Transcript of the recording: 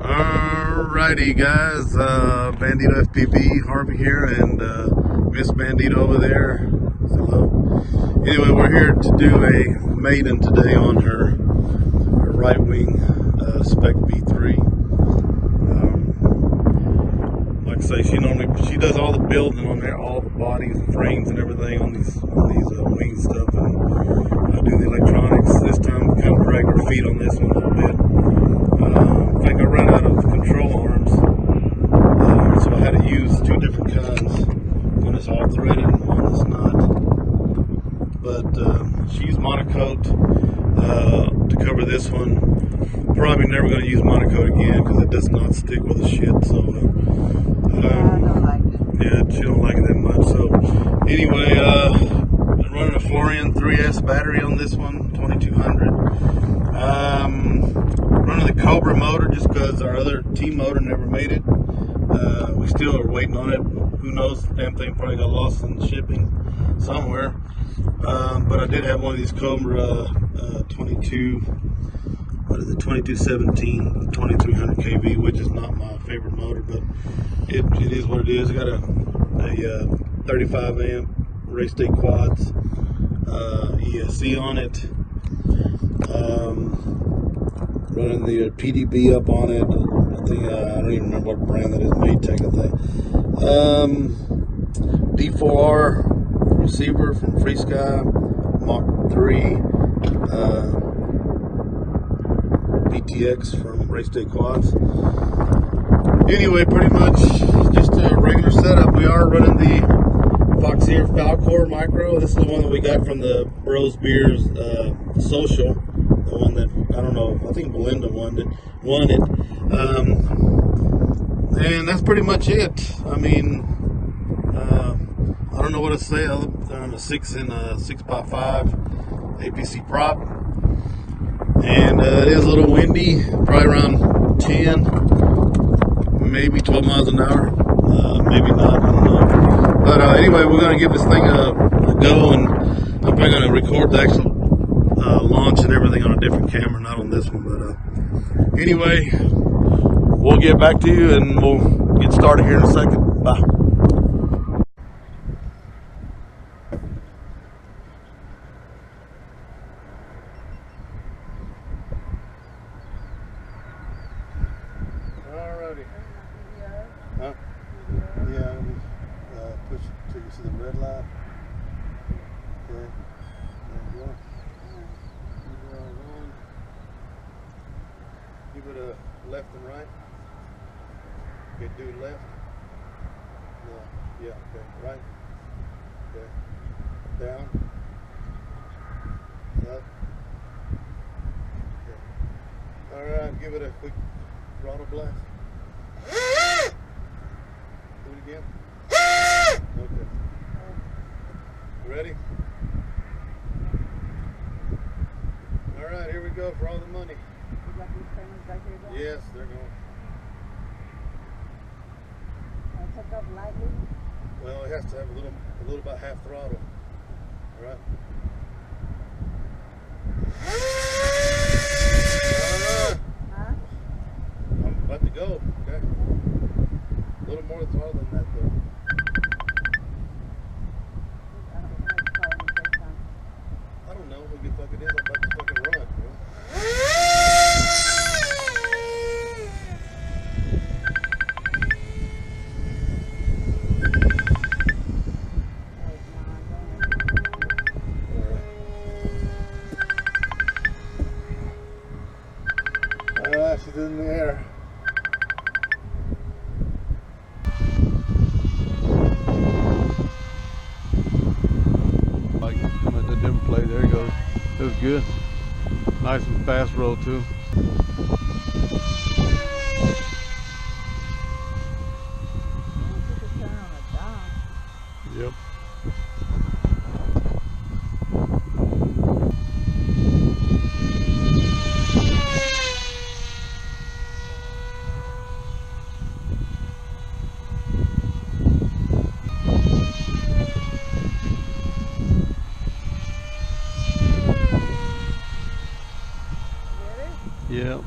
Alrighty guys, Bandito FPV, Harvey here, and Miss Bandito over there. Hello. Anyway, we're here to do a maiden today on her RiteWing Spec V3. Like I say, she does all the building on there, all the bodies and frames and everything on these wing stuff, and I do the electronics. This time, kind of drag her feet on this one a little bit. I think I ran out of control arms, so I had to use two different kinds. One is all threaded and one is not. But she used monocoat to cover this one. Probably never going to use monocoat again because it does not stick with the shit. So I don't like it. yeah, she don't like it that much. So anyway, I'm running a floureon 3S battery on this one, 2200. Running the Cobra motor just because our other T motor never made it. We still are waiting on it. Who knows? The damn thing probably got lost in shipping somewhere. But I did have one of these Cobra 2217 2300 kV, which is not my favorite motor, but it is what it is. I got a 35 amp race day quads ESC on it. Running the PDB up on it. I think I don't even remember what brand that is. Maytech, I think. D4R receiver from Free Sky, Mach 3, VTX from Race Day Quads. Anyway, pretty much just a regular setup. We are running the foxeer falkor micro. This is the one that we got from the Bros Beers social. The one that, I don't know, I think Belinda won it. And that's pretty much it. I mean, I don't know what to say other than a 6x5 APC prop. And it is a little windy, probably around 10, maybe 12 miles an hour. Maybe not, I don't know. But anyway, we're going to give this thing a go, and I'm probably going to record the actual launch and everything on a different camera, not on this one. But anyway, we'll get back to you and we'll get started here in a second. Bye. Alrighty. Huh? Yeah, push it till you see the red light. Okay. There you go. Give it a left and right. Okay, do left. No, yeah, okay, right. Okay, down. Up. Okay. Alright, give it a quick throttle blast. Do it again. Okay. You ready? Alright, here we go for all the money. Yes, they're going. Took up lightly. Well, it has to have a little about half throttle. All right. Huh? I'm about to go. Okay. A little more throttle than that, though. I don't know who the fuck it is. I'm about to fucking run, bro. She's in the air. Like coming at the different play, there he goes. It was good. Nice and fast roll too. Yep. Yeah.